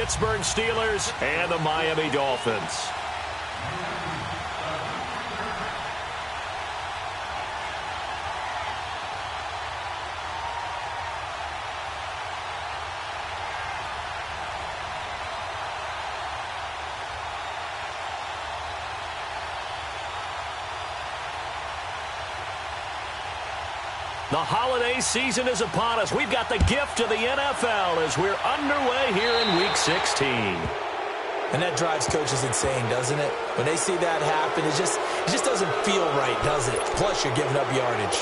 Pittsburgh Steelers and the Miami Dolphins. The holiday season is upon us. We've got the gift of the NFL as we're underway here in Week 16. And that drives coaches insane, doesn't it? When they see that happen, it just doesn't feel right, does it? Plus, you're giving up yardage.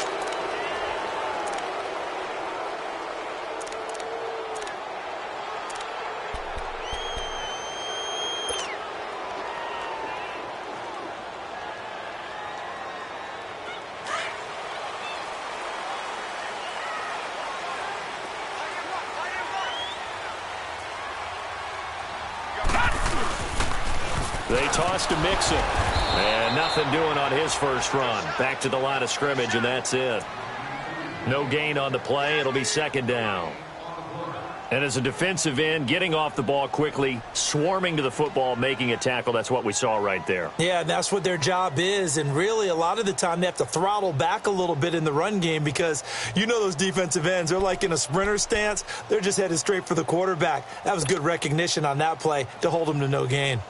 They toss to Mixon. And nothing doing on his first run. Back to the line of scrimmage, and that's it. No gain on the play. It'll be second down. And as a defensive end, getting off the ball quickly, swarming to the football, making a tackle, that's what we saw right there. Yeah, that's what their job is. And really, a lot of the time, they have to throttle back a little bit in the run game because you know those defensive ends, they're like in a sprinter stance. They're just headed straight for the quarterback. That was good recognition on that play to hold them to no gain.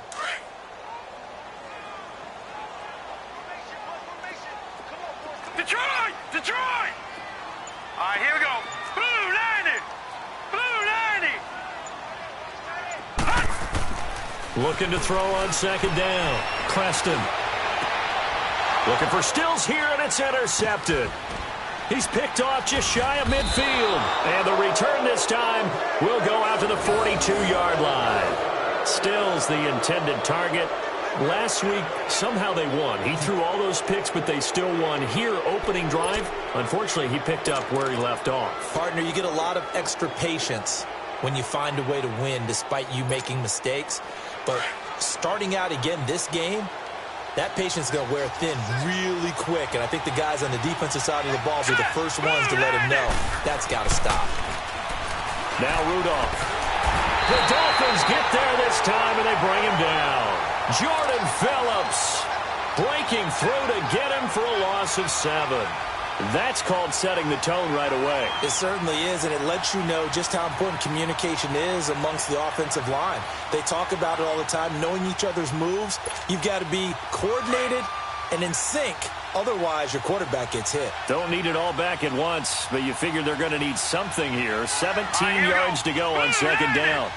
Detroit! All right, here we go. Blue 90! Blue 90! Looking to throw on second down. Creston. Looking for Stills here, and it's intercepted. He's picked off just shy of midfield. And the return this time will go out to the 42-yard line. Stills the intended target. Last week, somehow they won. He threw all those picks, but they still won. Here, opening drive, unfortunately, he picked up where he left off. Partner, you get a lot of extra patience when you find a way to win despite you making mistakes. But starting out again this game, that patience is going to wear thin really quick. And I think the guys on the defensive side of the ball will be the first ones to let him know that's got to stop. Now Rudolph. The Dolphins get there this time, and they bring him down. Jordan Phillips breaking through to get him for a loss of 7. That's called setting the tone right away. It certainly is, and it lets you know just how important communication is amongst the offensive line. They talk about it all the time, knowing each other's moves. You've got to be coordinated and in sync. Otherwise, your quarterback gets hit. Don't need it all back at once, but you figure they're going to need something here. 17 yards to go on second down.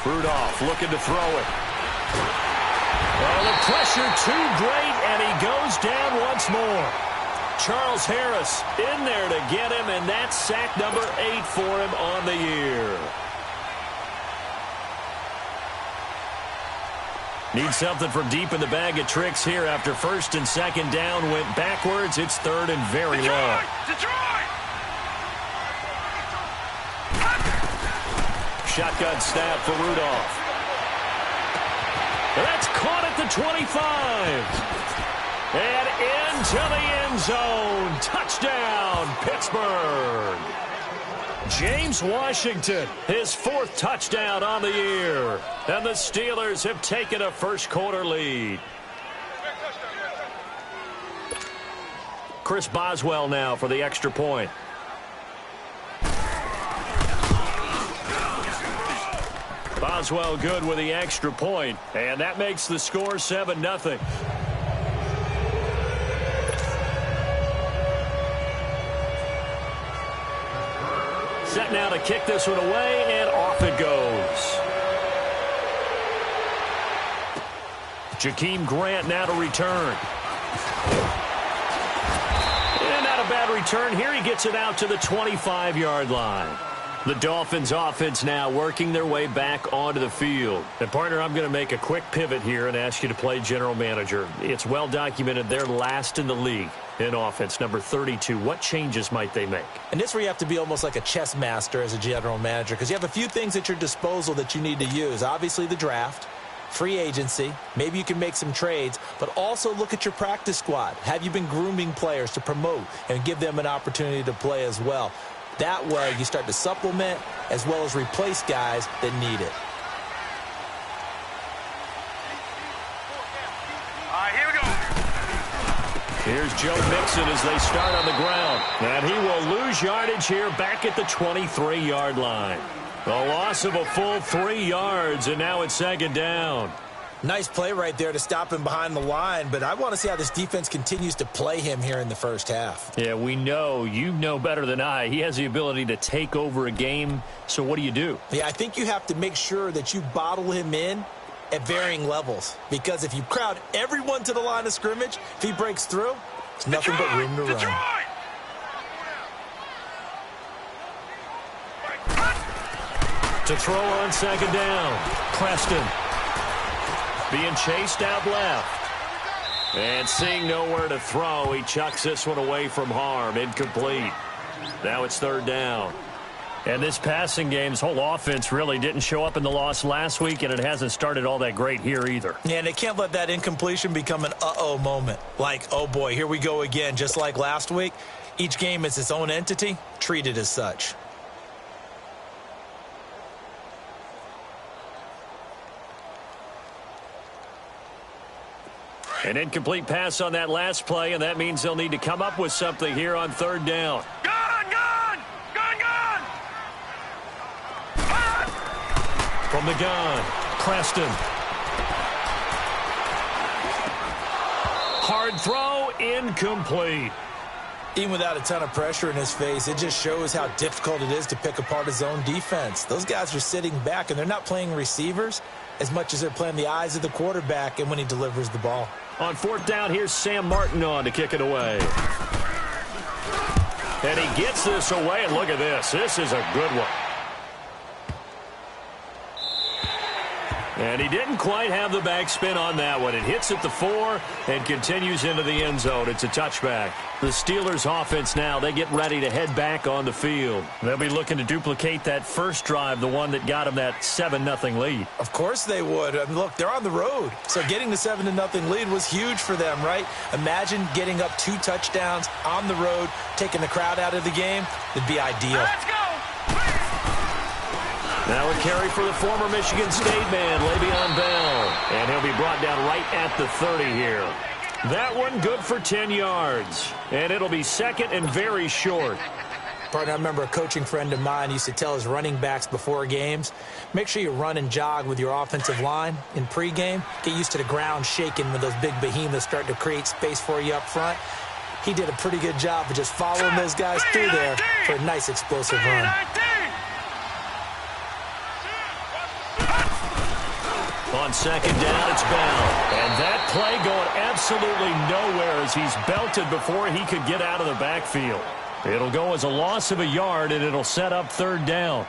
Rudolph looking to throw it. Oh, the pressure too great, and he goes down once more. Charles Harris in there to get him, and that's sack number 8 for him on the year. Need something from deep in the bag of tricks here after first and second down went backwards. It's third and very long. Detroit! Shotgun snap for Rudolph. That's caught at the 25. And into the end zone. Touchdown, Pittsburgh. James Washington, his 4th touchdown on the year. And the Steelers have taken a first-quarter lead. Chris Boswell now for the extra point. Boswell good with the extra point, and that makes the score 7-0. Set now to kick this one away, and off it goes. Jakeem Grant now to return. And not a bad return here. He gets it out to the 25-yard line. The Dolphins offense now working their way back onto the field. And, partner, I'm going to make a quick pivot here and ask you to play general manager. It's well documented they're last in the league in offense, number 32. What changes might they make? And this is where you have to be almost like a chess master as a general manager because you have a few things at your disposal that you need to use. Obviously, the draft, free agency, maybe you can make some trades, but also look at your practice squad. Have you been grooming players to promote and give them an opportunity to play as well? That way, you start to supplement as well as replace guys that need it. All right, here we go. Here's Joe Mixon as they start on the ground. And he will lose yardage here back at the 23-yard line. A loss of a full 3 yards, and now it's second down. Nice play right there to stop him behind the line, but I want to see how this defense continues to play him here in the first half. Yeah, we know. You know better than I. He has the ability to take over a game, so what do? Yeah, I think you have to make sure that you bottle him in at varying levels, because if you crowd everyone to the line of scrimmage, if he breaks through, it's nothing but room to run. To throw on second down, Preston being chased out left. And seeing nowhere to throw, he chucks this one away from harm. Incomplete. Now it's third down. And this passing game's whole offense really didn't show up in the loss last week, and it hasn't started all that great here either. Yeah, and they can't let that incompletion become an uh-oh moment. Like, oh boy, here we go again, just like last week. Each game is its own entity, treat it as such. An incomplete pass on that last play, and that means they'll need to come up with something here on third down. From the gun, Preston. Hard throw, incomplete. Even without a ton of pressure in his face, it just shows how difficult it is to pick apart his own defense. Those guys are sitting back, and they're not playing receivers as much as they're playing the eyes of the quarterback and when he delivers the ball. On fourth down, here's Sam Martin on to kick it away. And he gets this away, and look at this. This is a good one. And he didn't quite have the backspin on that one. It hits at the 4 and continues into the end zone. It's a touchback. The Steelers offense now, they get ready to head back on the field. They'll be looking to duplicate that first drive, the one that got them that 7-0 lead. Of course they would. I mean, look, they're on the road. So getting the 7-0 lead was huge for them, right? Imagine getting up 2 touchdowns on the road, taking the crowd out of the game. It'd be ideal. Let's go. Now a carry for the former Michigan State man, Le'Veon Bell. And he'll be brought down right at the 30 here. That one good for 10 yards. And it'll be second and very short. Partner, I remember a coaching friend of mine used to tell his running backs before games, make sure you run and jog with your offensive line in pregame. Get used to the ground shaking when those big behemoths start to create space for you up front. He did a pretty good job of just following those guys through there for a nice explosive run. On second down, it's Bell. And that play going absolutely nowhere as he's belted before he could get out of the backfield. It'll go as a loss of a yard, and it'll set up third down.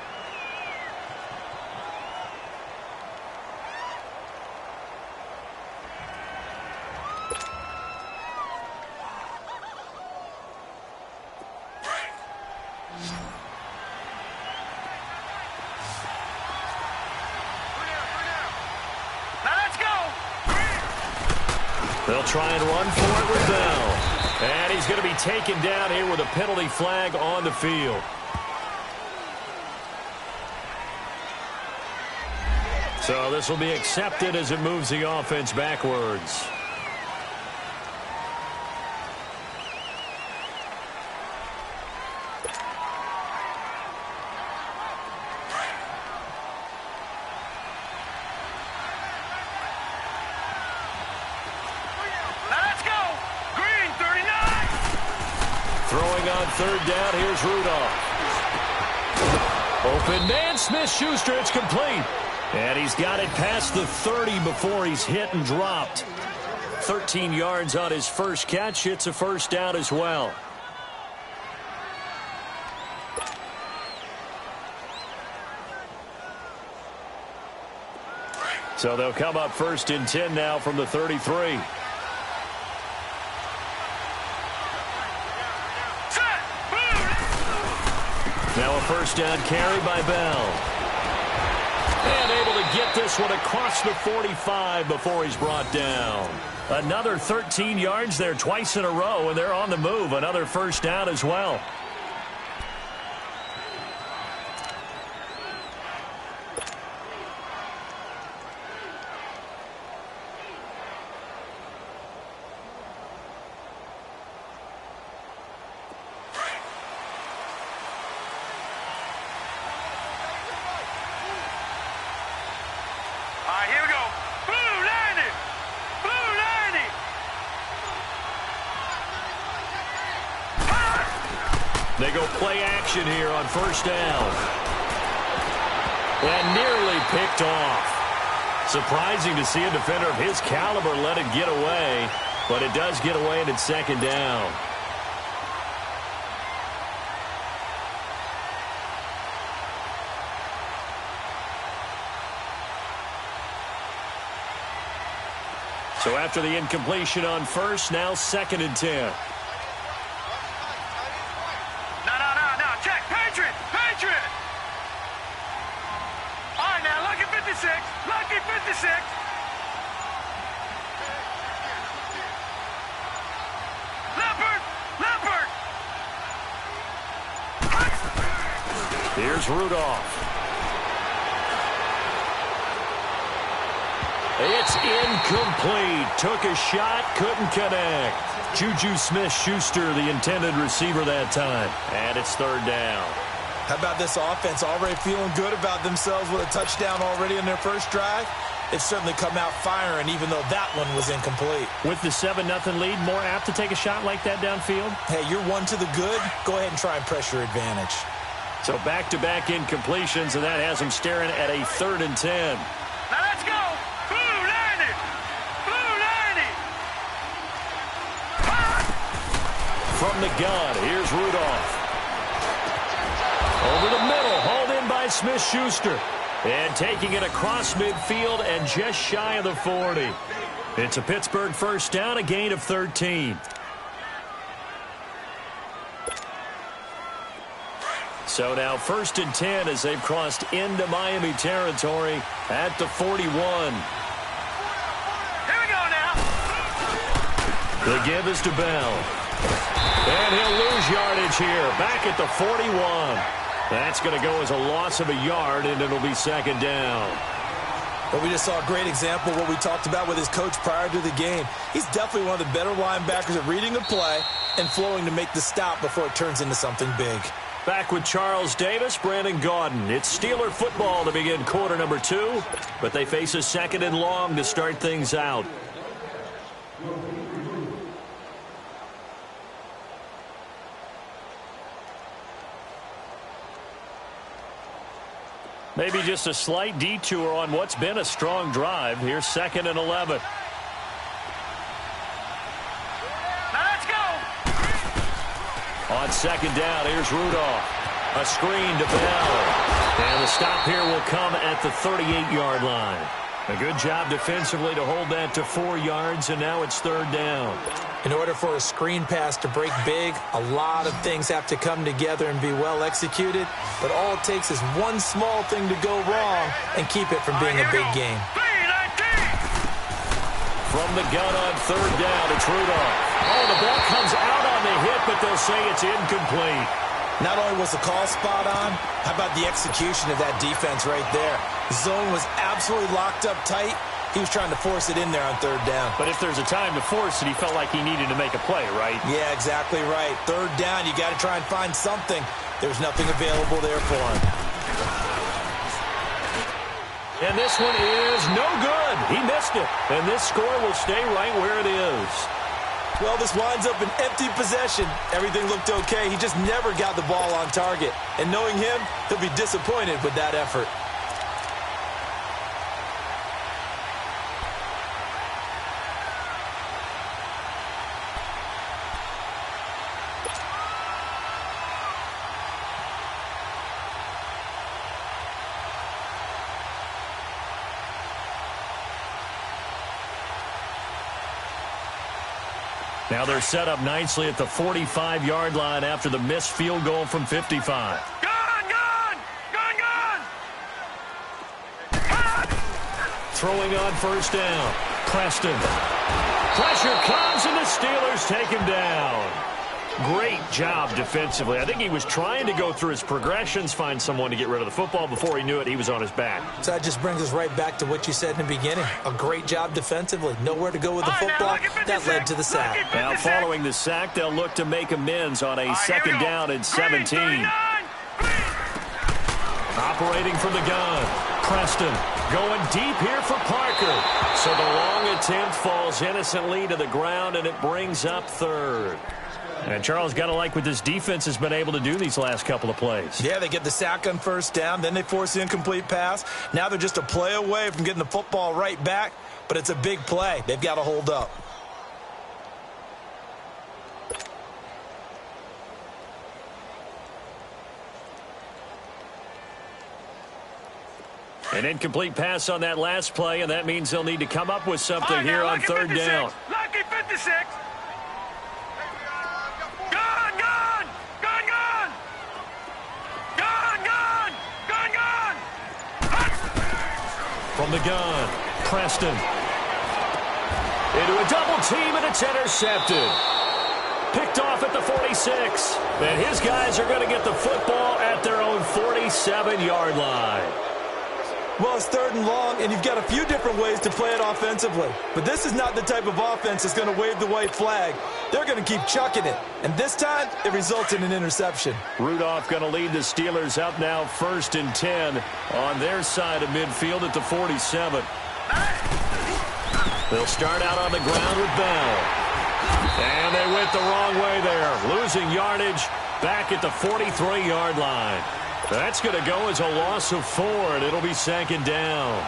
They'll try and run for it with Bell. And he's going to be taken down here with a penalty flag on the field. So this will be accepted as it moves the offense backwards. Third down, here's Rudolph. Open man, Smith-Schuster, it's complete. And he's got it past the 30 before he's hit and dropped. 13 yards on his first catch. It's a first down as well. So they'll come up first and 10 now from the 33. Now a first down carry by Bell. And able to get this one across the 45 before he's brought down. Another 13 yards there twice in a row, and they're on the move. Another first down as well. go play action here on first down. And nearly picked off. Surprising to see a defender of his caliber let it get away, but it does get away and it's second down. So after the incompletion on first, now second and 10. No. Check. Patriot. All right, now, lucky 56. Lucky 56. Leopard. Here's Rudolph. It's incomplete. Took a shot, couldn't connect. Juju Smith-Schuster, the intended receiver that time. And it's third down. How about this offense already feeling good about themselves with a touchdown already in their first drive? They've certainly come out firing, even though that one was incomplete. With the 7-0 lead, more apt to take a shot like that downfield? Hey, you're one to the good. Go ahead and try and press your advantage. So back-to-back incompletions, and that has them staring at a 3rd and 10. Now let's go. Blue 90. From the gun, here's Rudolph. Over the middle, hauled in by Smith-Schuster. And taking it across midfield and just shy of the 40. It's a Pittsburgh first down, a gain of 13. So now 1st and 10 as they've crossed into Miami territory at the 41. Here we go now. The give is to Bell. And he'll lose yardage here, back at the 41. That's going to go as a loss of a yard, and it'll be second down. But we just saw a great example of what we talked about with his coach prior to the game. He's definitely one of the better linebackers at reading the play and flowing to make the stop before it turns into something big. Back with Charles Davis, Brandon Gaudin. It's Steeler football to begin quarter number 2, but they face a 2nd and long to start things out. Maybe just a slight detour on what's been a strong drive. Here's 2nd and 11. Now let's go. On 2nd down, here's Rudolph. A screen to Bell. And the stop here will come at the 38-yard line. A good job defensively to hold that to 4 yards, and now it's 3rd down. In order for a screen pass to break big, a lot of things have to come together and be well executed. But all it takes is one small thing to go wrong and keep it from being a big game. From the gun on 3rd down, it's Rudolph. Oh, the ball comes out on the hit, but they'll say it's incomplete. Not only was the call spot on, how about the execution of that defense right there? The zone was absolutely locked up tight. He was trying to force it in there on 3rd down. But if there's a time to force it, he felt like he needed to make a play, right? Yeah, exactly right. 3rd down, you got to try and find something. There's nothing available there for him. And this one is no good. He missed it. And this score will stay right where it is. Well, this winds up an empty possession. Everything looked okay. He just never got the ball on target. And knowing him, he'll be disappointed with that effort. Now they're set up nicely at the 45-yard line after the missed field goal from 55. Throwing on 1st down. Preston. Pressure comes, and the Steelers take him down. Great job defensively. I think he was trying to go through his progressions, find someone to get rid of the football. Before he knew it, he was on his back. So that just brings us right back to what you said in the beginning. A great job defensively. Nowhere to go with the football. That led to the sack. Now following the sack, they'll look to make amends on a 2nd down and 17. Operating from the gun. Preston going deep here for Parker. So the long attempt falls innocently to the ground, and it brings up 3rd. And Charles, got to like what this defense has been able to do these last couple of plays. Yeah, they get the sack on first down, then they force the incomplete pass. Now they're just a play away from getting the football right back, but it's a big play. They've got to hold up. An incomplete pass on that last play, and that means they'll need to come up with something here on third down. Lucky 56. Gone, gone, gone, gone. Gone, gone, gone, gone. From the gun, Preston. Into a double team, and it's intercepted. Picked off at the 46. And his guys are going to get the football at their own 47-yard line. Well, it's third and long, and you've got a few different ways to play it offensively. But this is not the type of offense that's going to wave the white flag. They're going to keep chucking it. And this time, it results in an interception. Rudolph going to lead the Steelers up now 1st and 10 on their side of midfield at the 47. They'll start out on the ground with Bell. And they went the wrong way there, losing yardage back at the 43-yard line. That's going to go as a loss of 4, and it'll be 2nd down.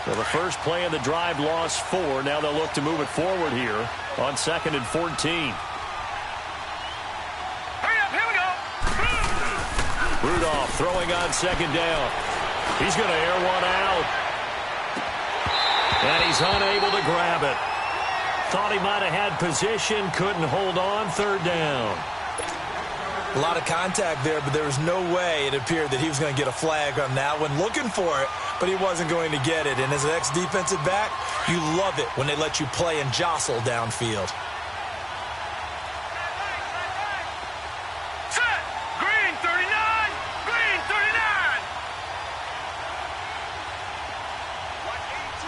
So the first play of the drive lost 4. Now they'll look to move it forward here on 2nd and 14. Hurry up, here we go. Rudolph throwing on 2nd down. He's going to air one out. And he's unable to grab it. Thought he might have had position, couldn't hold on, 3rd down. A lot of contact there, but there was no way it appeared that he was going to get a flag on that one. Looking for it, but he wasn't going to get it. And as an ex-defensive back, you love it when they let you play and jostle downfield. Set. Green 39. Green 39. Watch 82.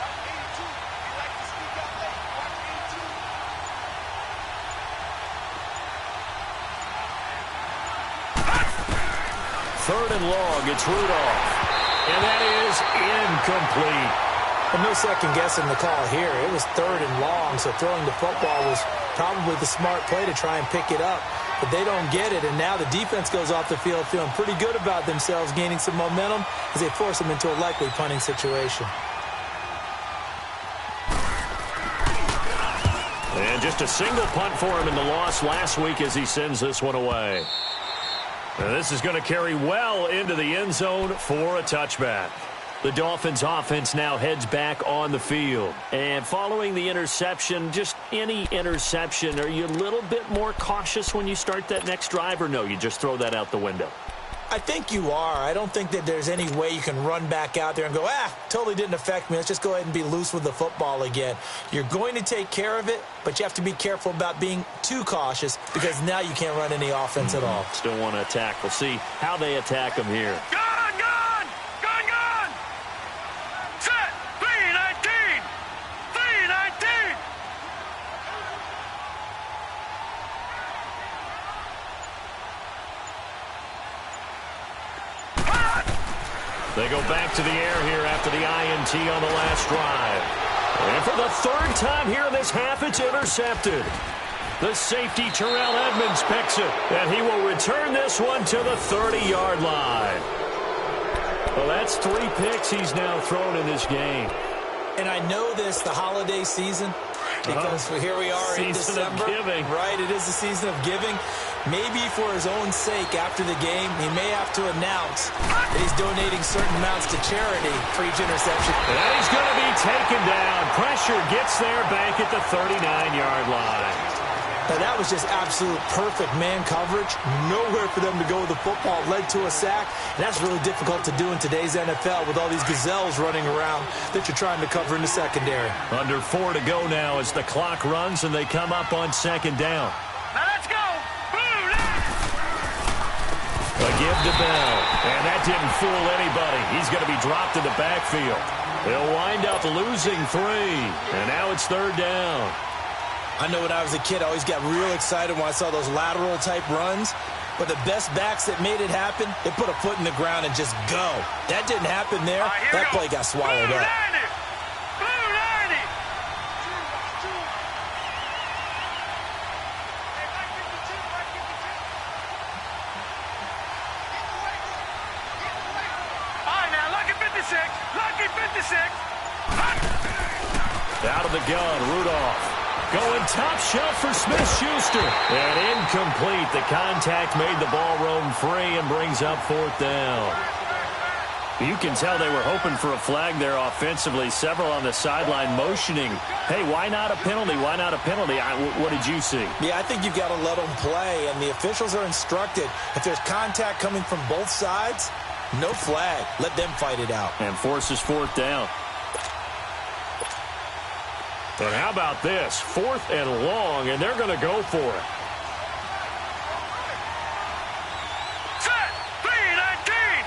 Watch 82. You like to speak out late. Watch 82. Third and long, it's Rudolph. And that is incomplete. And no second guessing the call here. It was 3rd and long, so throwing the football was probably the smart play to try and pick it up. But they don't get it, and now the defense goes off the field feeling pretty good about themselves, gaining some momentum as they force them into a likely punting situation. And just a single punt for him in the loss last week as he sends this one away. And this is going to carry well into the end zone for a touchback. The Dolphins offense now heads back on the field. And following the interception, just any interception, are you a little bit more cautious when you start that next drive, or no, you just throw that out the window? I think you are. I don't think that there's any way you can run back out there and go, totally didn't affect me. Let's just go ahead and be loose with the football again. You're going to take care of it, but you have to be careful about being too cautious because now you can't run any offense at all. Still want to attack. We'll see how they attack him here. Gone, gone, gone, gone. Set. 319. 319. They go back to the air here after the INT on the last drive. And for the 3rd time here in this half, it's intercepted. The safety, Terrell Edmonds, picks it. And he will return this one to the 30-yard line. Well, that's 3 picks he's now thrown in this game. And I know this, the holiday season, because here we are in December. Season of giving. Right, it is the season of giving. Maybe for his own sake after the game, he may have to announce that he's donating certain amounts to charity for each interception. And he's going to be taken down. Pressure gets there back at the 39-yard line. Now, that was just absolute perfect man coverage. Nowhere for them to go with the football. Led to a sack. And that's really difficult to do in today's NFL with all these gazelles running around that you're trying to cover in the secondary. Under 4 to go now as the clock runs and they come up on 2nd down. Now let's go. Boom. A give to Bell. And that didn't fool anybody. He's going to be dropped in the backfield. They'll wind up losing 3. And now it's 3rd down. I know when I was a kid, I always got real excited when I saw those lateral-type runs. But the best backs that made it happen, they put a foot in the ground and just go. That didn't happen there. That play got swallowed up. 56. Lucky 56. Out of the gun, Rudolph. Going top shelf for Smith-Schuster. And incomplete. The contact made the ball roam free and brings up fourth down. You can tell they were hoping for a flag there offensively. Several on the sideline motioning, hey, why not a penalty? Why not a penalty? What did you see? Yeah, I think you've got to let them play, and the officials are instructed. If there's contact coming from both sides, no flag. Let them fight it out. And forces fourth down. And how about this? 4th and long, and they're going to go for it. Set. 319.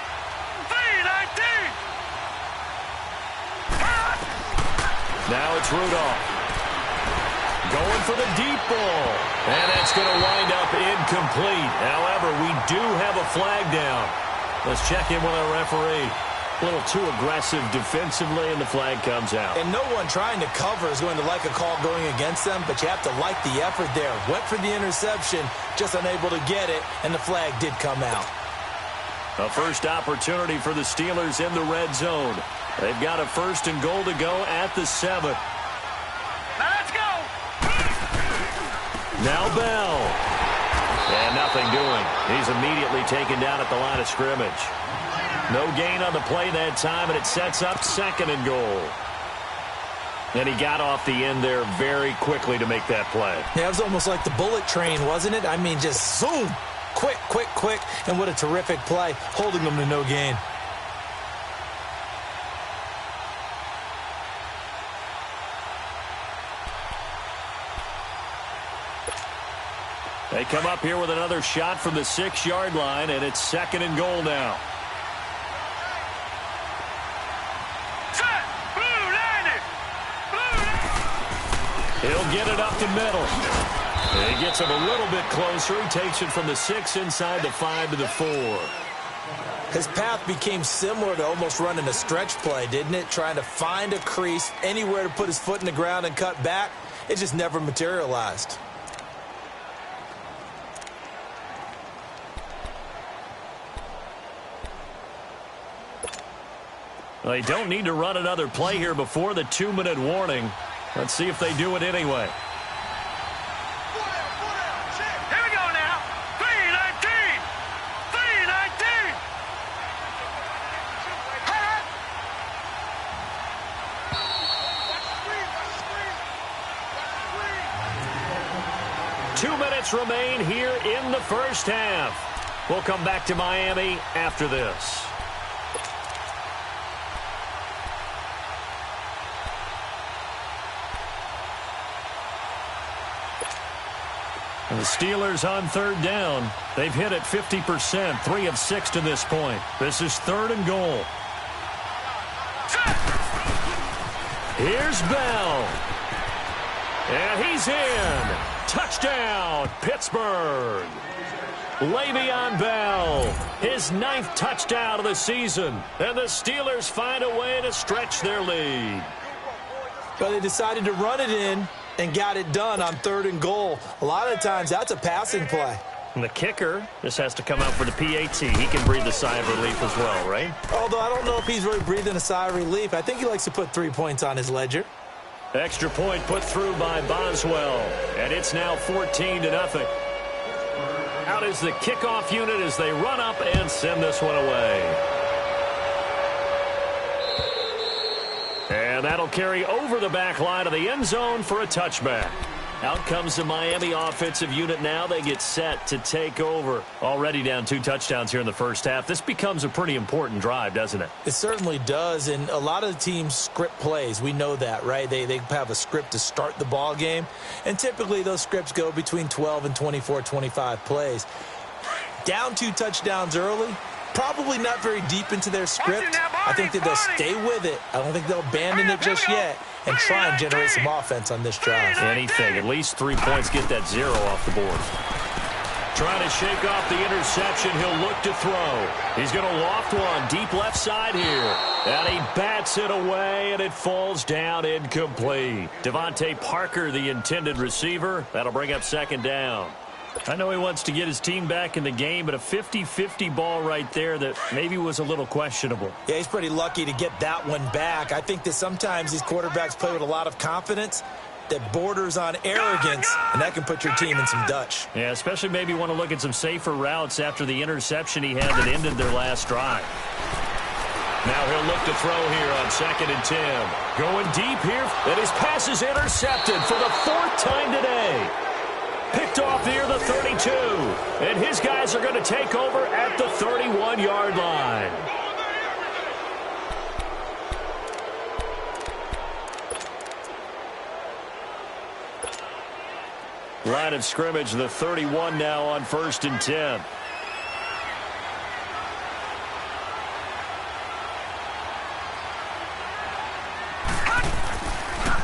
319. Now it's Rudolph. Going for the deep ball. And that's going to wind up incomplete. However, we do have a flag down. Let's check in with our referee. A little too aggressive defensively, and the flag comes out. And no one trying to cover is going to like a call going against them, but you have to like the effort there. Went for the interception, just unable to get it, and the flag did come out. A first opportunity for the Steelers in the red zone. They've got a 1st and goal to go at the 7. Let's go. Now Bell. And nothing doing. He's immediately taken down at the line of scrimmage. No gain on the play that time, and it sets up 2nd and goal. And he got off the end there very quickly to make that play. Yeah, it was almost like the bullet train, wasn't it? I mean, just zoom. Quick, quick, quick. And what a terrific play, holding them to no gain. They come up here with another shot from the 6-yard line, and it's 2nd and goal now. Set. Blue 90. He'll get it up the middle. He gets him a little bit closer. He takes it from the 6 inside the 5 to the 4. His path became similar to almost running a stretch play, didn't it? Trying to find a crease, anywhere to put his foot in the ground and cut back. It just never materialized. Well, they don't need to run another play here before the 2-minute warning. Let's see if they do it anyway. Here we go now. 319. 319. Watch the screen. 2 minutes remain here in the first half. We'll come back to Miami after this. And the Steelers on 3rd down. They've hit it 50%, 3 of 6 to this point. This is 3rd and goal. Here's Bell. And he's in. Touchdown, Pittsburgh. Le'Veon Bell, his 9th touchdown of the season. And the Steelers find a way to stretch their lead. But they decided to run it in and got it done on 3rd and goal. A lot of times, that's a passing play. And the kicker just has to come out for the PAT. He can breathe a sigh of relief as well, right? Although I don't know if he's really breathing a sigh of relief. I think he likes to put 3 points on his ledger. Extra point put through by Boswell. And it's now 14-0. Out is the kickoff unit as they run up and send this one away. And that'll carry over the back line of the end zone for a touchback. Out comes the Miami offensive unit now. They get set to take over. Already down 2 touchdowns here in the first half. This becomes a pretty important drive, doesn't it? It certainly does, and a lot of the teams script plays. We know that, right? They have a script to start the ball game, and typically those scripts go between 12 and 24, 25 plays. Down 2 touchdowns early, probably not very deep into their script. I think that they'll stay with it. I don't think they'll abandon it just yet and try and generate some offense on this drive. Anything, at least 3 points, get that 0 off the board. Trying to shake off the interception. He'll look to throw. He's going to loft one deep left side here. And he bats it away, and it falls down incomplete. Devontae Parker, the intended receiver. That'll bring up 2nd down. I know he wants to get his team back in the game, but a 50-50 ball right there that maybe was a little questionable. Yeah, he's pretty lucky to get that one back. I think that sometimes these quarterbacks play with a lot of confidence that borders on arrogance, and that can put your team in some Dutch. Yeah, especially maybe want to look at some safer routes after the interception he had that ended their last drive. Now he'll look to throw here on 2nd and 10. Going deep here, and his pass is intercepted for the 4th time today. Picked off near the 32. And his guys are going to take over at the 31-yard line. Line of scrimmage, the 31 now on 1st and 10.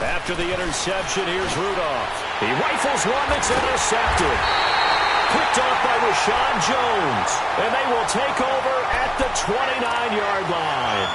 After the interception, here's Rudolph. He rifles one that's intercepted. Picked off by Rashawn Jones. And they will take over at the 29-yard line.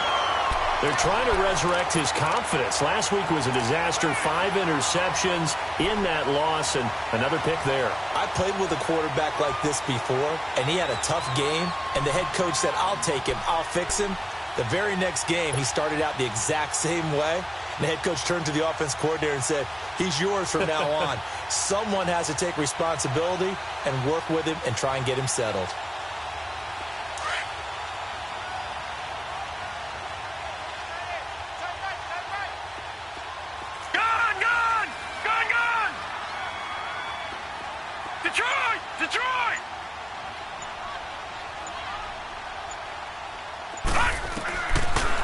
They're trying to resurrect his confidence. Last week was a disaster. 5 interceptions in that loss, and another pick there. I played with a quarterback like this before, and he had a tough game, and the head coach said, I'll take him, I'll fix him. The very next game, he started out the exact same way. And the head coach turned to the offense coordinator and said, he's yours from now on. Someone has to take responsibility and work with him and try and get him settled.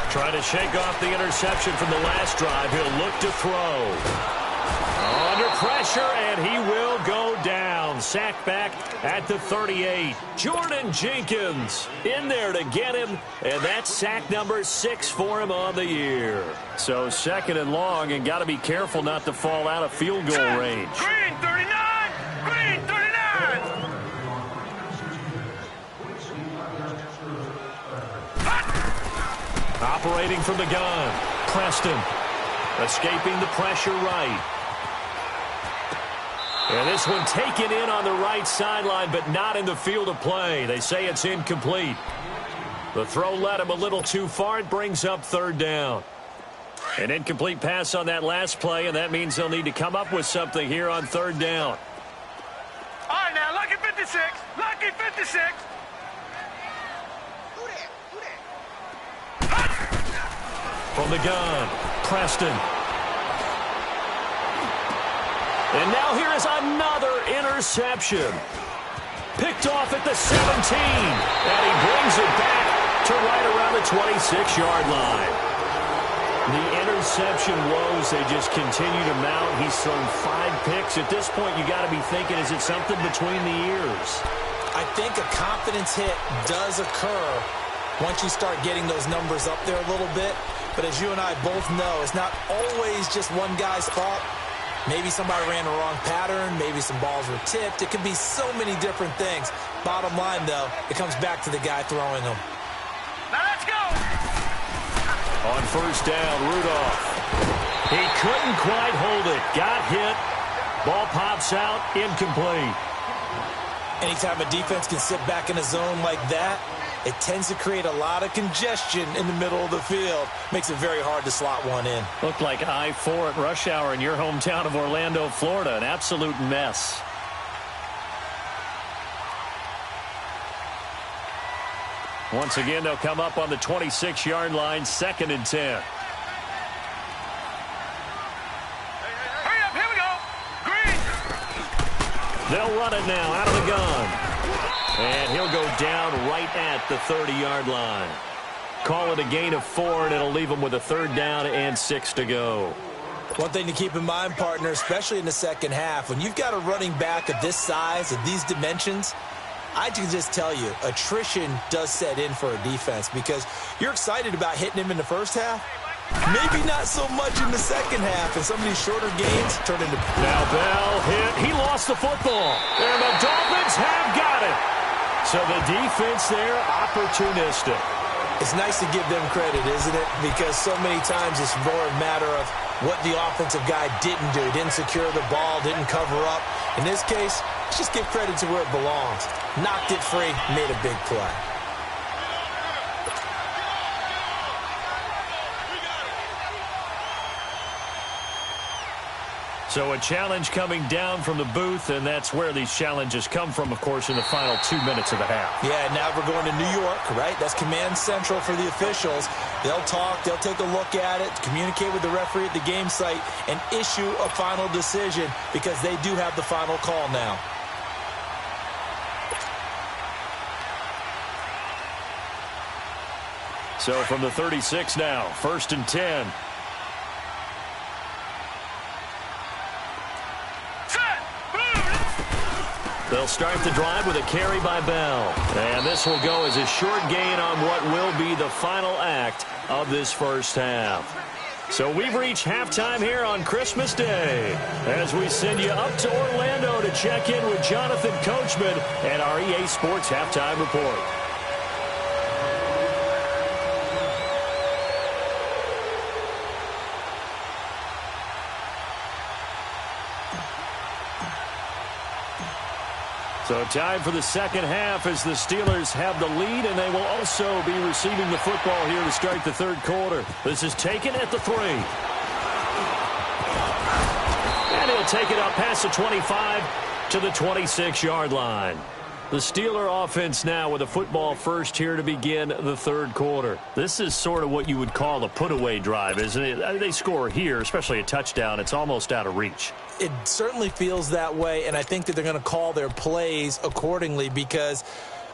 Trying to shake off the interception from the last drive. He'll look to throw. Under pressure, and he will go down. Sacked back at the 38. Jordan Jenkins in there to get him, and that's sack number 6 for him on the year. So 2nd and long, and got to be careful not to fall out of field goal range. Green 39! Green 39! Operating from the gun, Preston. Escaping the pressure right. And this one taken in on the right sideline, but not in the field of play. They say it's incomplete. The throw led him a little too far. It brings up 3rd down. An incomplete pass on that last play, and that means they'll need to come up with something here on 3rd down. All right, now, lucky 56. Lucky 56. From the gun, Preston. And now here is another interception. Picked off at the 17. And he brings it back to right around the 26-yard line. The interception woes, they just continue to mount. He's thrown 5 picks. At this point, you got to be thinking, is it something between the ears? I think a confidence hit does occur once you start getting those numbers up there a little bit. But as you and I both know, it's not always just one guy's fault. Maybe somebody ran the wrong pattern. Maybe some balls were tipped. It could be so many different things. Bottom line, though, it comes back to the guy throwing them. Now let's go! On 1st down, Rudolph. He couldn't quite hold it. Got hit. Ball pops out. Incomplete. Anytime a defense can sit back in a zone like that, it tends to create a lot of congestion in the middle of the field. Makes it very hard to slot one in. Looked like I-4 at rush hour in your hometown of Orlando, Florida. An absolute mess. Once again, they'll come up on the 26-yard line, 2nd and 10. Hurry up, here we go! Green! They'll run it now out of the gun. And he'll go down right at the 30-yard line. Call it a gain of 4, and it'll leave him with a 3rd down and 6 to go. One thing to keep in mind, partner, especially in the second half, when you've got a running back of this size, of these dimensions, I can just tell you, attrition does set in for a defense because you're excited about hitting him in the first half. Maybe not so much in the second half, and some of these shorter games turn into... Now Bell hit. He lost the football. And the Dolphins have got it. So the defense there, opportunistic. It's nice to give them credit, isn't it? Because so many times it's more a matter of what the offensive guy didn't do. Didn't secure the ball, didn't cover up. In this case, let's just give credit to where it belongs. Knocked it free, made a big play. So a challenge coming down from the booth, and that's where these challenges come from, of course, in the final 2 minutes of the half. Yeah, now we're going to New York, right? That's command central for the officials. They'll talk, they'll take a look at it, communicate with the referee at the game site, and issue a final decision because they do have the final call now. So from the 36 now, 1st and 10. They'll start the drive with a carry by Bell. And this will go as a short gain on what will be the final act of this first half. So we've reached halftime here on Christmas Day as we send you up to Orlando to check in with Jonathan Coachman and our EA Sports Halftime Report. So time for the second half as the Steelers have the lead, and they will also be receiving the football here to start the third quarter. This is taken at the 3. And he'll take it up past the 25 to the 26-yard line. The Steeler offense now with a football first here to begin the third quarter. This is sort of what you would call a put-away drive, isn't it? They score here, especially a touchdown. It's almost out of reach. It certainly feels that way, and I think that they're going to call their plays accordingly because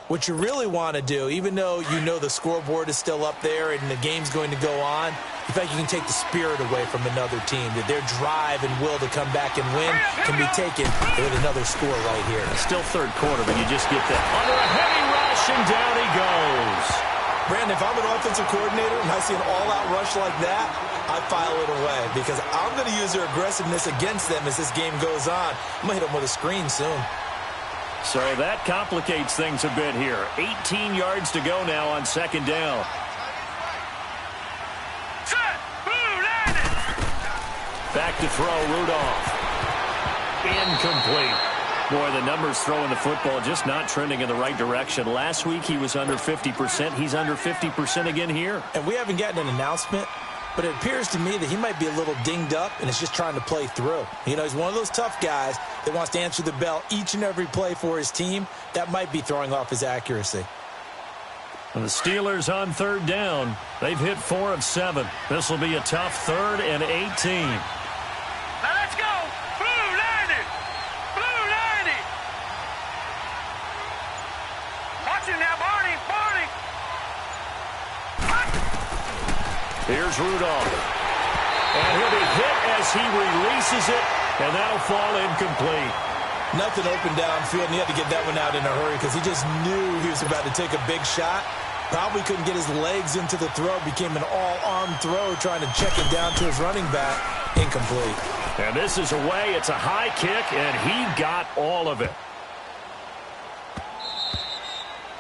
what you really want to do, even though you know the scoreboard is still up there and the game's going to go on, in fact, you can take the spirit away from another team, that their drive and will to come back and win can be taken with another score right here. It's still third quarter, but you just get that under a heavy rush, and down he goes. Brandon, if I'm an offensive coordinator and I see an all-out rush like that, I file it away because I'm going to use their aggressiveness against them as this game goes on. I'm going to hit them with a screen soon. So that complicates things a bit here. 18 yards to go now on second down. Back to throw, Rudolph. Incomplete. Boy, the numbers throwing the football just not trending in the right direction. Last week he was under 50%. He's under 50% again here. And we haven't gotten an announcement, but it appears to me that he might be a little dinged up and is just trying to play through. You know, he's one of those tough guys that wants to answer the bell each and every play for his team. That might be throwing off his accuracy. And the Steelers on third down. They've hit 4 of 7. This will be a tough 3rd and 18. Now let's go. Blue 90. Blue 90. Watch him now, Barney. Barney. Here's Rudolph. And he'll be hit as he releases it, and that'll fall incomplete. Nothing open downfield, and he had to get that one out in a hurry because he just knew he was about to take a big shot. Probably couldn't get his legs into the throw. Became an all-arm throw trying to check it down to his running back. Incomplete. And this is away. It's a high kick, and he got all of it.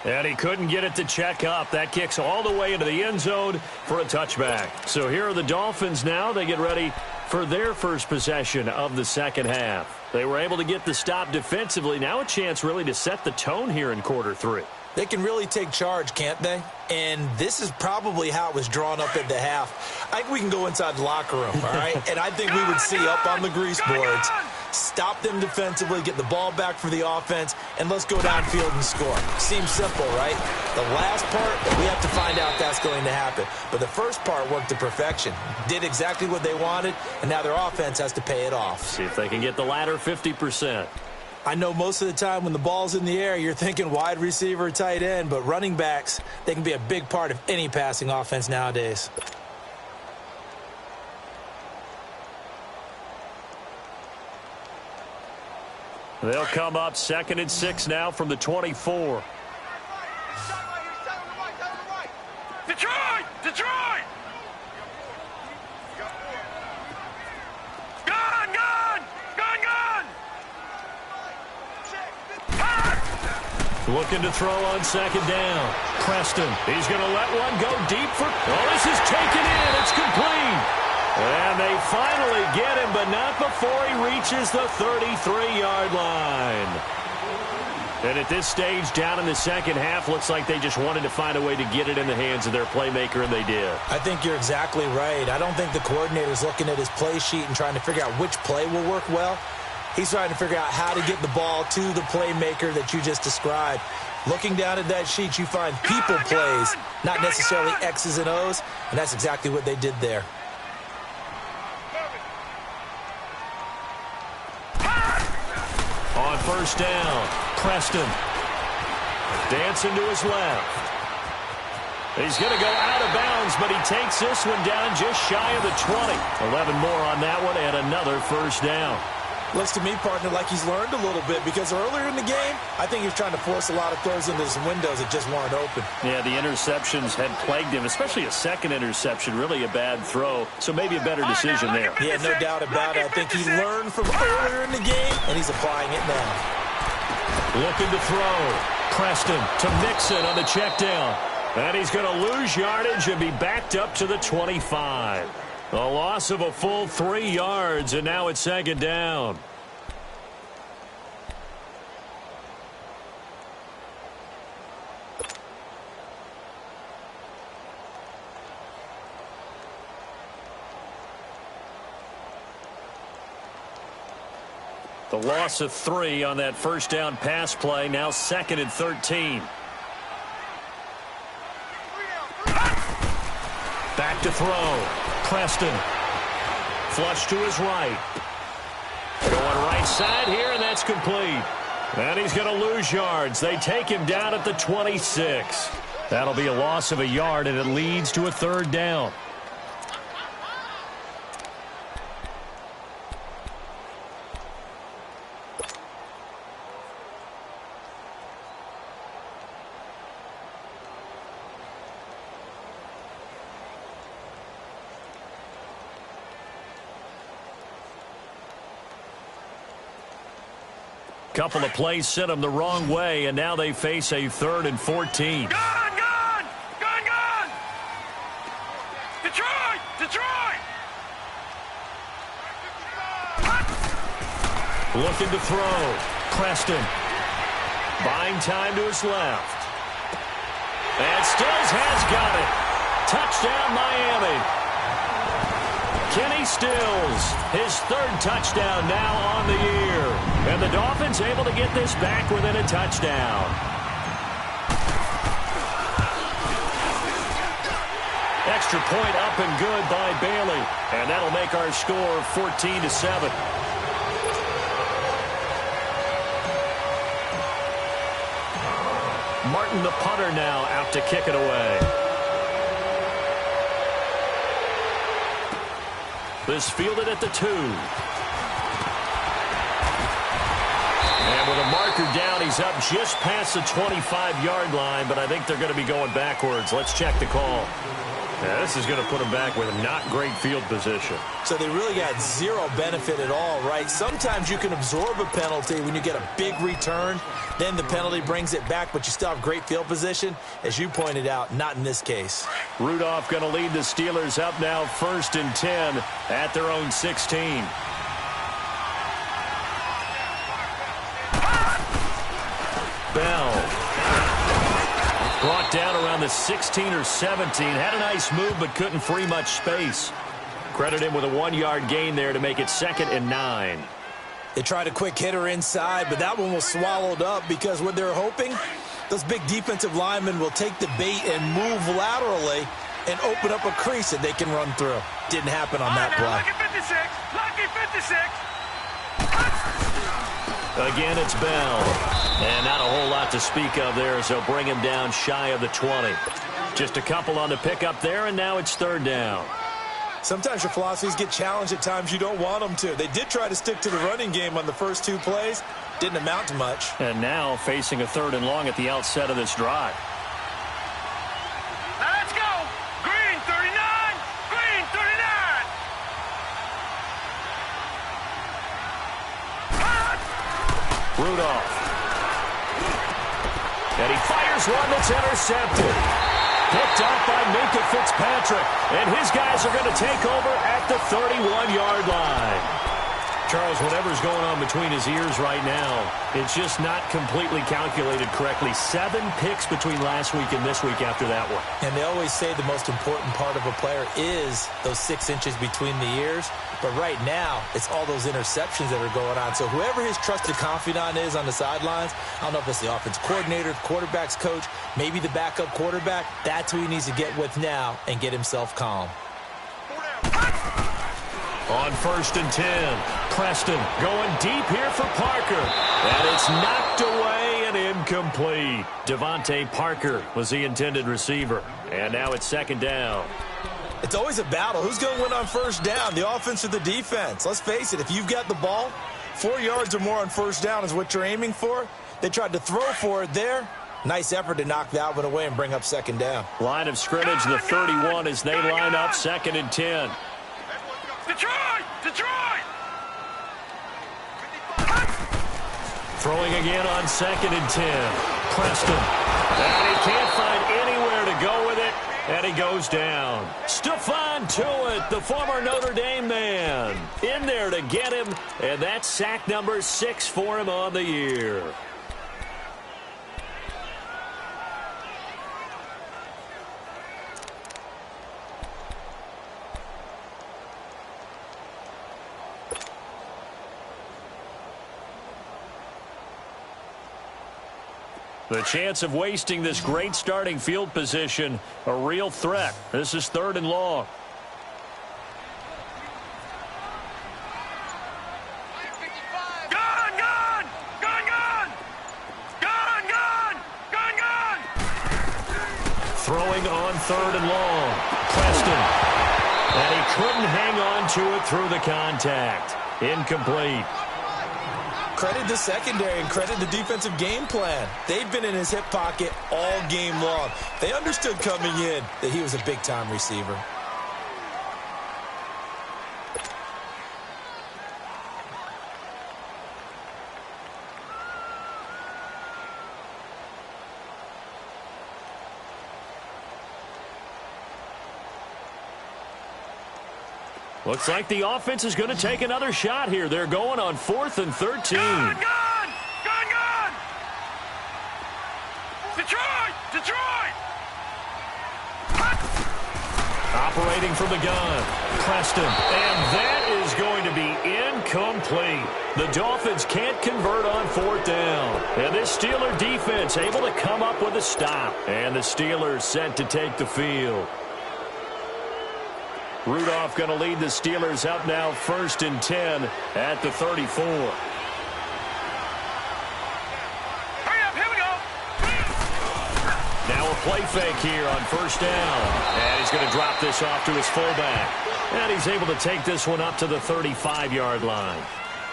And he couldn't get it to check up. That kicks all the way into the end zone for a touchback. So here are the Dolphins now. They get ready for their first possession of the second half. They were able to get the stop defensively. Now a chance really to set the tone here in quarter 3. They can really take charge, can't they? And this is probably how it was drawn up at the half. I think we can go inside the locker room, all right? And I think we would see up on the grease boards, stop them defensively, get the ball back for the offense, and let's go downfield and score. Seems simple, right? The last part, we have to find out that's going to happen. But the first part worked to perfection. Did exactly what they wanted, and now their offense has to pay it off. See if they can get the latter 50%. I know most of the time when the ball's in the air, you're thinking wide receiver, tight end, but running backs, they can be a big part of any passing offense nowadays. They'll come up 2nd and 6 now from the 24. Detroit! Detroit! Gun! Gun! Gun! Gun! Looking to throw on second down. Preston, he's going to let one go deep for... Oh, this is taken in. It's complete. And they finally get him, but not before he reaches the 33-yard line. And at this stage, down in the second half, looks like they just wanted to find a way to get it in the hands of their playmaker, and they did. I think you're exactly right. I don't think the coordinator's looking at his play sheet and trying to figure out which play will work well. He's trying to figure out how to get the ball to the playmaker that you just described. Looking down at that sheet, you find people plays, not necessarily X's and O's, and that's exactly what they did there. On first down, Preston dancing to his left. He's going to go out of bounds, but he takes this one down just shy of the 20. 11 more on that one and another first down. Looks to me, partner, like he's learned a little bit because earlier in the game, I think he was trying to force a lot of throws into some windows that just weren't open. Yeah, the interceptions had plagued him, especially a second interception, really a bad throw. So maybe a better decision there. Yeah, no doubt about it. I think he learned from earlier in the game, and he's applying it now. Looking to throw. Preston to Mixon on the check down. And he's going to lose yardage and be backed up to the 25. A loss of a full 3 yards, and now it's second down. The loss of 3 on that first down pass play, now second and 13. Back to throw. Preston. Flush to his right. Going right side here, and that's complete. And he's going to lose yards. They take him down at the 26. That'll be a loss of a yard, and it leads to a third down. Couple of plays sent them the wrong way, and now they face a 3rd and 14. Gone! Detroit! Looking to throw. Preston. Buying time to his left. And Stills has got it. Touchdown, Miami. Kenny Stills, his 3rd touchdown now on the year. And the Dolphins able to get this back within a touchdown. Extra point up and good by Bailey. And that'll make our score 14-7. Martin, the punter, now out to kick it away. This fielded at the 2. And with a marker down, he's up just past the 25-yard line, but I think they're going to be going backwards. Let's check the call. Yeah, this is going to put them back with not great field position. So they really got zero benefit at all, right? Sometimes you can absorb a penalty when you get a big return. Then the penalty brings it back, but you still have great field position. As you pointed out, not in this case. Rudolph going to lead the Steelers up now 1st and 10 at their own 16. Bell. Brought down around the 16 or 17. Had a nice move, but couldn't free much space. Credit him with a 1-yard gain there to make it 2nd and 9. They tried a quick hitter inside, but that one was swallowed up because what they're hoping, those big defensive linemen will take the bait and move laterally and open up a crease that they can run through. Didn't happen on that play. Lucky 56. Lucky 56. Again, it's Bell. And not a whole lot to speak of there as they'll bring him down shy of the 20. Just a couple on the pickup there, and now it's 3rd down. Sometimes your philosophies get challenged at times you don't want them to. They did try to stick to the running game on the first 2 plays. Didn't amount to much. And now facing a 3rd and long at the outset of this drive. Now let's go. Green 39. Green 39. Rudolph. Here's one that's intercepted. Picked off by Minka Fitzpatrick. And his guys are going to take over at the 31-yard line. Charles, whatever's going on between his ears right now, it's just not completely calculated correctly. 7 picks between last week and this week after that one. And they always say the most important part of a player is those 6 inches between the ears. But right now, it's all those interceptions that are going on. So whoever his trusted confidant is on the sidelines, I don't know if it's the offense coordinator, quarterback's coach, maybe the backup quarterback, that's who he needs to get with now and get himself calm. On 1st and 10, Preston going deep here for Parker. And it's knocked away and incomplete. Devontae Parker was the intended receiver. And now it's 2nd down. It's always a battle. Who's going to win on 1st down, the offense or the defense? Let's face it, if you've got the ball, 4 yards or more on 1st down is what you're aiming for. They tried to throw for it there. Nice effort to knock that one away and bring up 2nd down. Line of scrimmage, the 31 as they line up 2nd and 10. Detroit! Detroit! Throwing again on 2nd and 10. Preston. And he can't find anywhere to go with it. And he goes down. Stephon Tuitt, the former Notre Dame man, in there to get him. And that's sack number 6 for him on the year. The chance of wasting this great starting field position, a real threat. This is 3rd and long. Gun! Gun! Gun! Gun! Gun! Gun! Gun! Gun! Throwing on 3rd and long. Preston. And he couldn't hang on to it through the contact. Incomplete. Credit the secondary and credit the defensive game plan. They've been in his hip pocket all game long. They understood coming in that he was a big-time receiver. Looks like the offense is going to take another shot here. They're going on 4th and 13. Gun! Gun! Gun! Gun! Detroit! Detroit! Operating from the gun, Preston. And that is going to be incomplete. The Dolphins can't convert on 4th down. And this Steeler defense able to come up with a stop. And the Steelers set to take the field. Rudolph going to lead the Steelers up now 1st and 10 at the 34. Hurry up, here we go! Now a play fake here on 1st down. And he's going to drop this off to his fullback. And he's able to take this one up to the 35-yard line.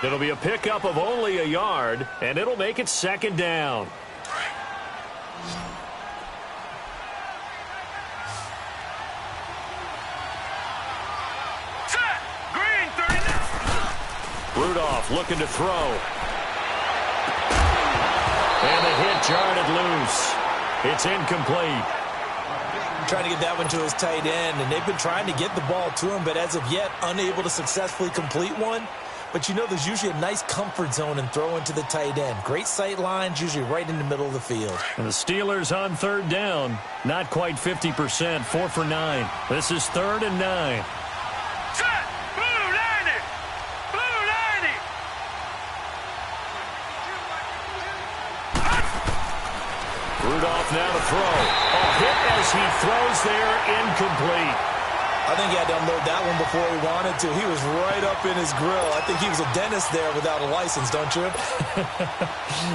It'll be a pickup of only a yard, and it'll make it 2nd down. Rudolph looking to throw. And the hit jarred it loose. It's incomplete. Trying to get that one to his tight end, and they've been trying to get the ball to him, but as of yet, unable to successfully complete one. But you know there's usually a nice comfort zone in throwing to the tight end. Great sight lines, usually right in the middle of the field. And the Steelers on 3rd down. Not quite 50%, 4 for 9. This is 3rd and 9. Set! Blue 90! Blue 90! Rudolph now to throw. A hit as he throws there, incomplete. I think he had to unload that one before he wanted to. He was right up in his grill. I think he was a dentist there without a license, don't you?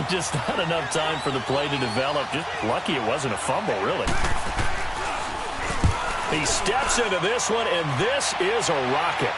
Just not enough time for the play to develop. Just lucky it wasn't a fumble, really. He steps into this one, and this is a rocket.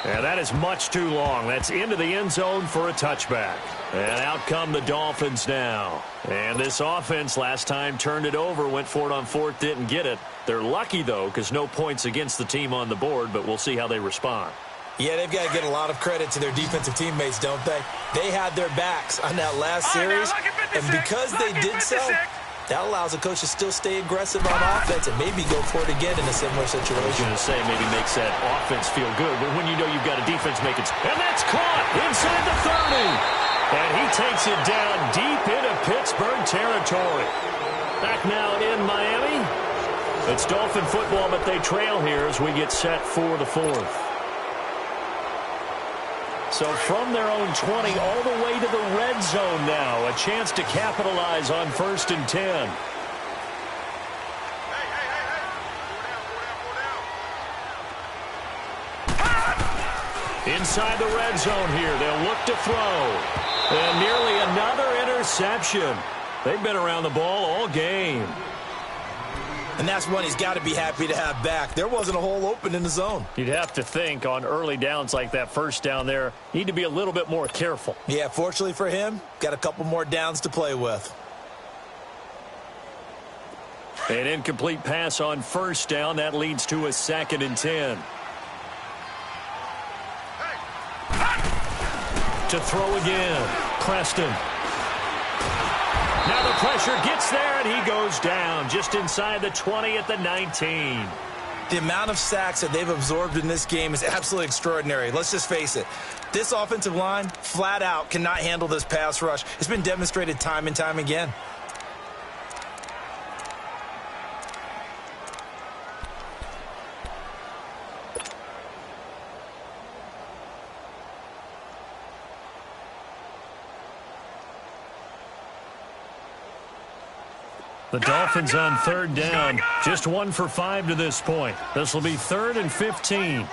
And that is much too long. That's into the end zone for a touchback. And out come the Dolphins now. And this offense last time turned it over, went for it on 4th, didn't get it. They're lucky, though, because no points against the team on the board, but we'll see how they respond. Yeah, they've got to get a lot of credit to their defensive teammates, don't they? They had their backs on that last series, and because they did so, that allows a coach to still stay aggressive on offense and maybe go for it again in a similar situation. I was going to say maybe makes that offense feel good, but when you know you've got a defense making... And that's caught inside the 30. And he takes it down deep into Pittsburgh territory. Back now in Miami. It's Dolphin football, but they trail here as we get set for the fourth. So from their own 20 all the way to the red zone now. A chance to capitalize on 1st and 10. Inside the red zone here. They'll look to throw. And nearly another interception. They've been around the ball all game. And that's one he's got to be happy to have back. There wasn't a hole open in the zone. You'd have to think on early downs like that first down there, need to be a little bit more careful. Yeah, fortunately for him, got a couple more downs to play with. An incomplete pass on 1st down. That leads to a 2nd and 10. To throw again. Preston. Now the pressure gets there, and he goes down just inside the 20 at the 19. The amount of sacks that they've absorbed in this game is absolutely extraordinary. Let's just face it. This offensive line, flat out, cannot handle this pass rush. It's been demonstrated time and time again. The Dolphins on 3rd down. Just 1 for 5 to this point. This will be 3rd and 15.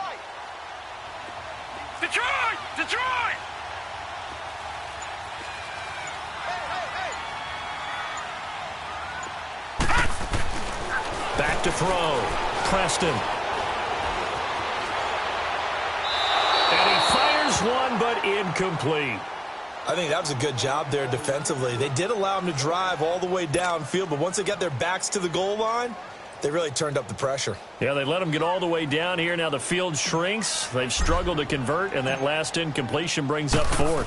Detroit! Detroit! Back to throw. Preston. And he fires one, but incomplete. I think that was a good job there defensively. They did allow him to drive all the way downfield, but once they got their backs to the goal line, they really turned up the pressure. Yeah, they let him get all the way down here. Now the field shrinks. They've struggled to convert, and that last incompletion brings up 4th.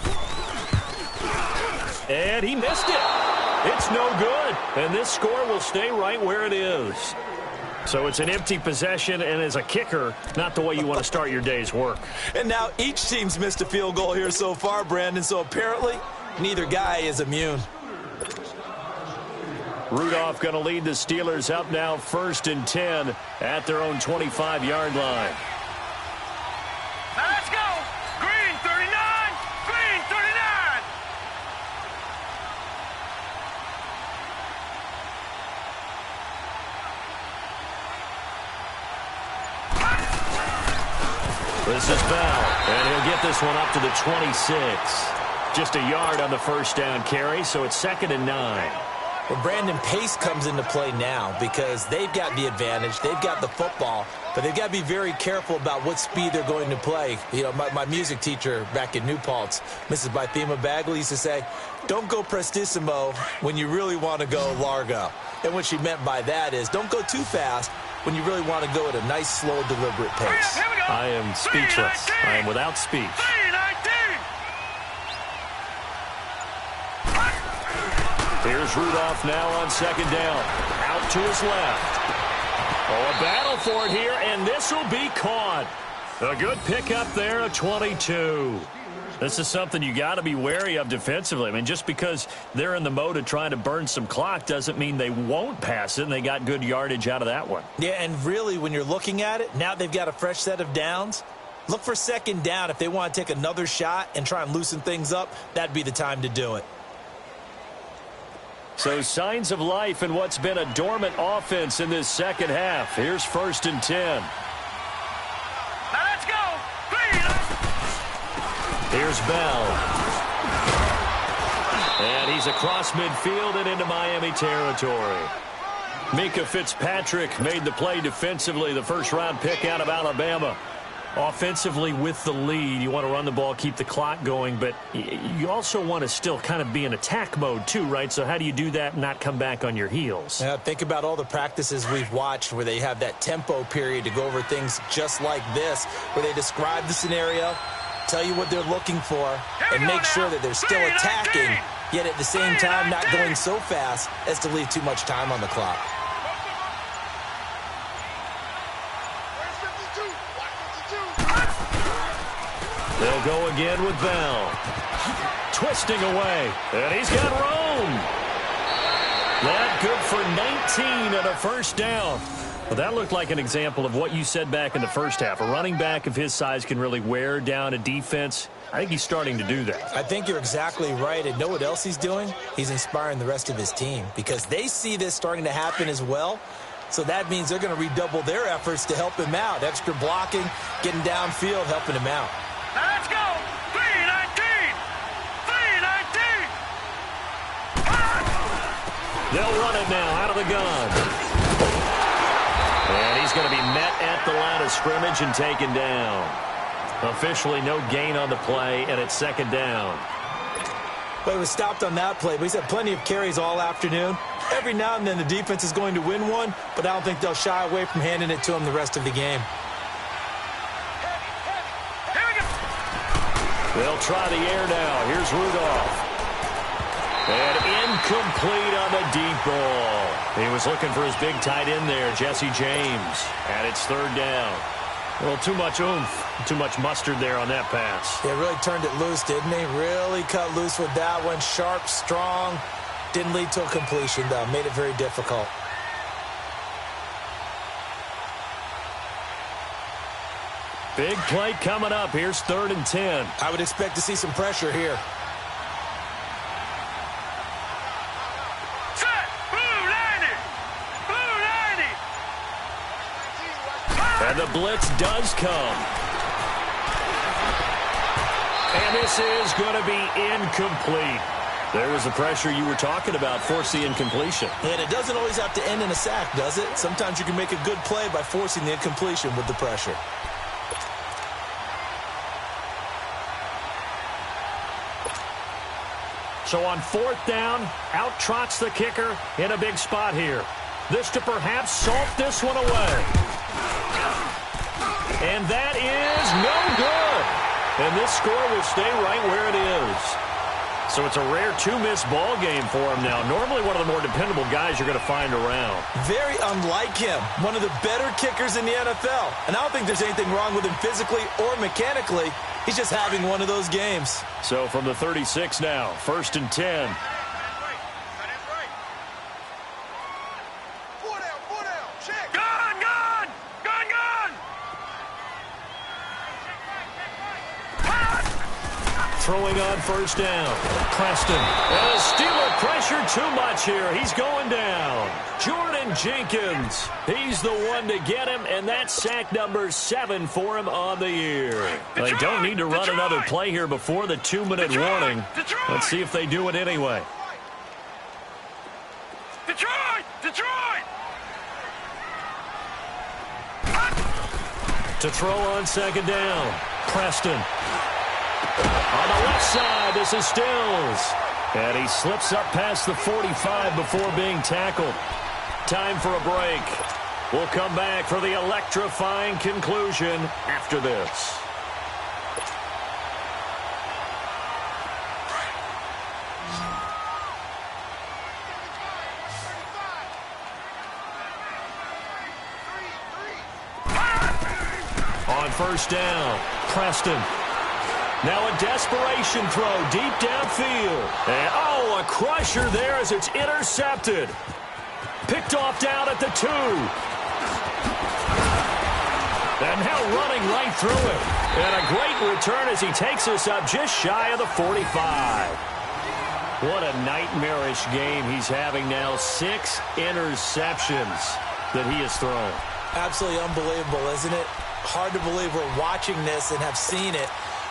And he missed it. It's no good. And this score will stay right where it is. So it's an empty possession, and as a kicker, not the way you want to start your day's work. And now each team's missed a field goal here so far, Brandon, so apparently neither guy is immune. Rudolph going to lead the Steelers up now 1st and 10 at their own 25-yard line. Now let's go! Green 39! Green 39! This is Bell, and he'll get this one up to the 26. Just a yard on the 1st down carry, so it's 2nd and 9. Well, Brandon, pace comes into play now because they've got the advantage. They've got the football, but they've got to be very careful about what speed they're going to play. You know, my music teacher back in New Paltz, Mrs. Bythema Bagley, used to say, don't go prestissimo when you really want to go largo. And what she meant by that is don't go too fast when you really want to go at a nice, slow, deliberate pace. I am speechless. I am without speech. Here's Rudolph now on 2nd down. Out to his left. Oh, a battle for it here, and this will be caught. A good pickup there, a 22. This is something you got to be wary of defensively. I mean, just because they're in the mode of trying to burn some clock doesn't mean they won't pass it, and they got good yardage out of that one. Yeah, and really, when you're looking at it, now they've got a fresh set of downs. Look for 2nd down. If they want to take another shot and try and loosen things up, that'd be the time to do it. So signs of life in what's been a dormant offense in this second half. Here's 1st and 10. Now let's go. Here's Bell. And he's across midfield and into Miami territory. Mika Fitzpatrick made the play defensively, the 1st-round pick out of Alabama. Offensively with the lead, you want to run the ball, keep the clock going, but you also want to still kind of be in attack mode too, right? So how do you do that and not come back on your heels? Yeah, think about all the practices we've watched where they have that tempo period to go over things just like this, where they describe the scenario, tell you what they're looking for, and make sure that they're still attacking, yet at the same time not going so fast as to leave too much time on the clock. They'll go again with Bell. Twisting away. And he's got room. That good for 19 and a first down. Well, that looked like an example of what you said back in the first half. A running back of his size can really wear down a defense. I think he's starting to do that. I think you're exactly right. And know what else he's doing? He's inspiring the rest of his team because they see this starting to happen as well. So that means they're going to redouble their efforts to help him out. Extra blocking, getting downfield, helping him out. Now let's go. 319. 319. They'll run it now out of the gun. And he's going to be met at the line of scrimmage and taken down. Officially no gain on the play, and it's second down. Well, he was stopped on that play, but he's had plenty of carries all afternoon. Every now and then the defense is going to win one, but I don't think they'll shy away from handing it to him the rest of the game. They'll try the air now. Here's Rudolph. And incomplete on the deep ball. He was looking for his big tight end there, Jesse James. And it's third down. A little too much oomph, too much mustard there on that pass. Yeah, really turned it loose, didn't he? Really cut loose with that one. Sharp, strong. Didn't lead to a completion, though. Made it very difficult. Big play coming up. Here's 3rd and 10. I would expect to see some pressure here. Set. Blue 90. Blue 90. And the blitz does come. And this is going to be incomplete. There was the pressure you were talking about, force the incompletion. And it doesn't always have to end in a sack, does it? Sometimes you can make a good play by forcing the incompletion with the pressure. So on 4th down, out trots the kicker in a big spot here. This to perhaps salt this one away. And that is no good. And this score will stay right where it is. So it's a rare 2-miss ball game for him now. Normally one of the more dependable guys you're going to find around. Very unlike him. One of the better kickers in the NFL. And I don't think there's anything wrong with him physically or mechanically. He's just having one of those games. So from the 36 now, 1st and 10. Throwing on 1st down. Preston. And a Steeler pressure too much here. He's going down. Jordan Jenkins. He's the one to get him, and that's sack number 7 for him on the year. They don't need to run another play here before the 2-minute warning. Let's see if they do it anyway. Detroit! To throw on 2nd down. Preston. On the left side, this is Stills. And he slips up past the 45 before being tackled. Time for a break. We'll come back for the electrifying conclusion after this. On 1st down, Preston. Now a desperation throw deep downfield. And, oh, a crusher there as it's intercepted. Picked off down at the 2. And now running right through it. And a great return as he takes us up just shy of the 45. What a nightmarish game he's having now. 6 interceptions that he has thrown. Absolutely unbelievable, isn't it? Hard to believe we're watching this and have seen it.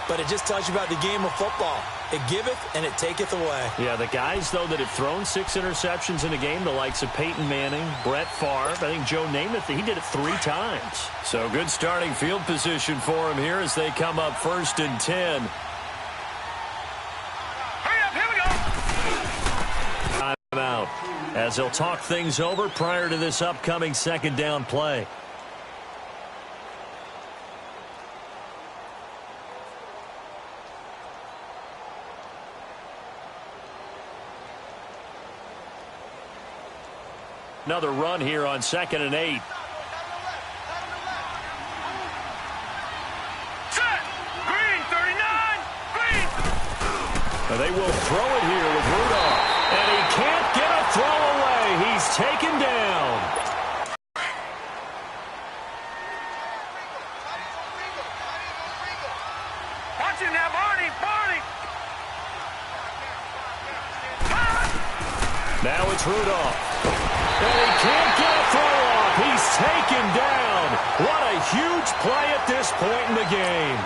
but it just tells you about the game of football. It giveth and it taketh away. Yeah, the guys, though, that have thrown 6 interceptions in a game, the likes of Peyton Manning, Brett Favre, I think Joe Namath, he did it 3 times. So good starting field position for him here as they come up 1st and 10. Hurry up, here we go. Timeout as they'll talk things over prior to this upcoming 2nd down play. Another run here on 2nd and 8. Set. Green, 39. Green. And they will throw it here with Rudolph. And he can't get a throw away. He's taken down. Watch him now, Barney. Barney. Now it's Rudolph. And he can't get a throw off. He's taken down. What a huge play at this point in the game.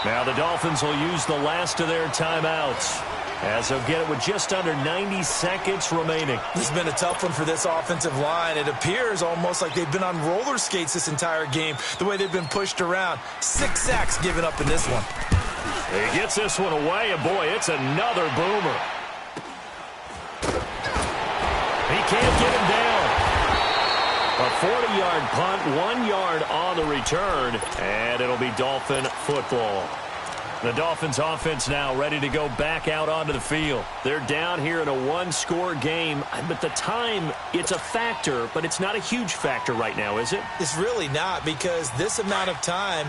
Now the Dolphins will use the last of their timeouts as they'll get it with just under 90 seconds remaining. This has been a tough one for this offensive line. It appears almost like they've been on roller skates this entire game, the way they've been pushed around. 6 sacks given up in this one. He gets this one away, and boy, it's another boomer. He can't get him down. A 40-yard punt, 1 yard on the return, and it'll be Dolphin football. The Dolphins offense now ready to go back out onto the field. They're down here in a 1-score game, but the time, it's a factor, but it's not a huge factor right now, is it? It's really not, because this amount of time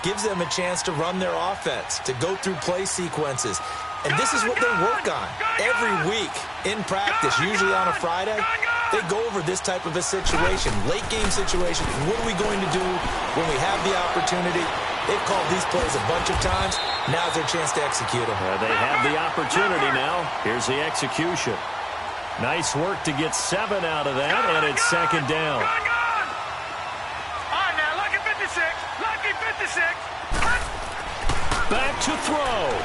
gives them a chance to run their offense, to go through play sequences. And this is what they work on every week in practice, usually on a Friday. They go over this type of a situation, late game situation. What are we going to do when we have the opportunity? They've called these plays a bunch of times. Now's their chance to execute them. They have the opportunity now. Here's the execution. Nice work to get 7 out of that, and it's 2nd down. All right, now, lucky 56. Lucky 56. Back to throw.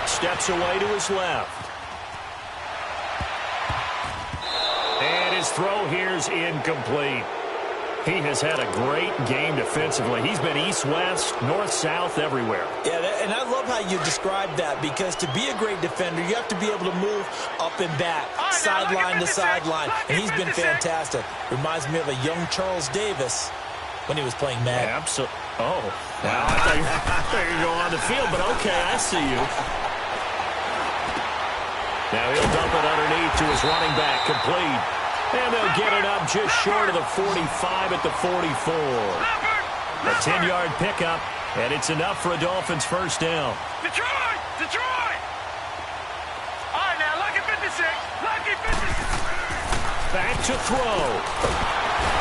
Steps away to his left. And his throw here's incomplete. He has had a great game defensively. He's been east-west, north-south, everywhere. Yeah, and I love how you described that, because to be a great defender, you have to be able to move up and back, sideline to sideline, and he's been fantastic. Reminds me of a young Charles Davis when he was playing Madden. Absolutely. Oh, wow. I thought you were going to go on the field, but okay, I see you. Now he'll dump it underneath to his running back, complete. And they'll get it up just short of the 45 at the 44. A 10-yard pickup, and it's enough for a Dolphins first down. Detroit! Detroit! All right, now, lucky 56. Lucky 56. Back to throw.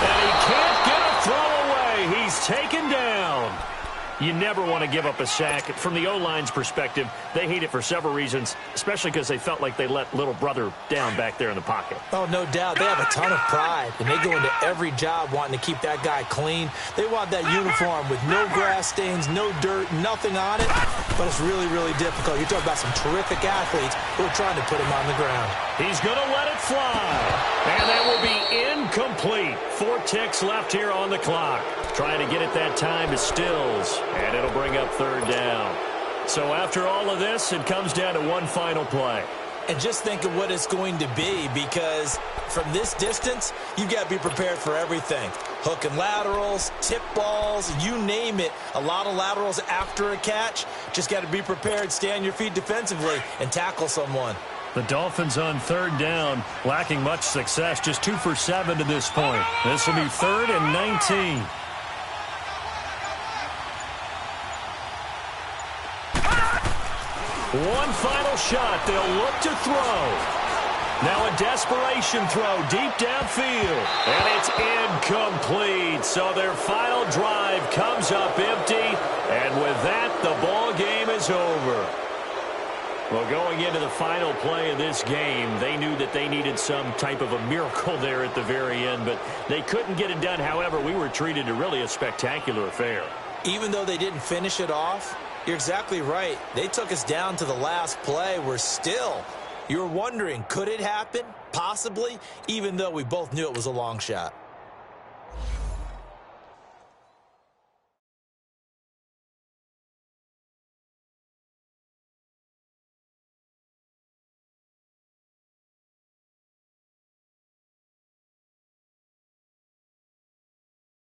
And he can't get a throw away. He's taken down. You never want to give up a sack. From the O-line's perspective, they hate it for several reasons, especially because they felt like they let little brother down back there in the pocket. Oh, no doubt. They have a ton of pride, and they go into every job wanting to keep that guy clean. They want that uniform with no grass stains, no dirt, nothing on it, but it's really, really difficult. You're talking about some terrific athletes who are trying to put him on the ground. He's going to let it fly, and that will be incomplete. 4 ticks left here on the clock. Trying to get it that time to Stills, and it'll bring up 3rd down. So after all of this, it comes down to one final play. And just think of what it's going to be, because from this distance, you've got to be prepared for everything. Hook and laterals, tip balls, you name it. A lot of laterals after a catch. Just got to be prepared, stay on your feet defensively, and tackle someone. The Dolphins on 3rd down, lacking much success, just 2 for 7 to this point. This will be 3rd and 19. One final shot. They'll look to throw. Now a desperation throw deep downfield. And it's incomplete. So their final drive comes up empty. And with that, the ball game is over. Well, going into the final play of this game, they knew that they needed some type of a miracle there at the very end, but they couldn't get it done. However, we were treated to really a spectacular affair. Even though they didn't finish it off, you're exactly right. They took us down to the last play. You're wondering, could it happen? Possibly, even though we both knew it was a long shot.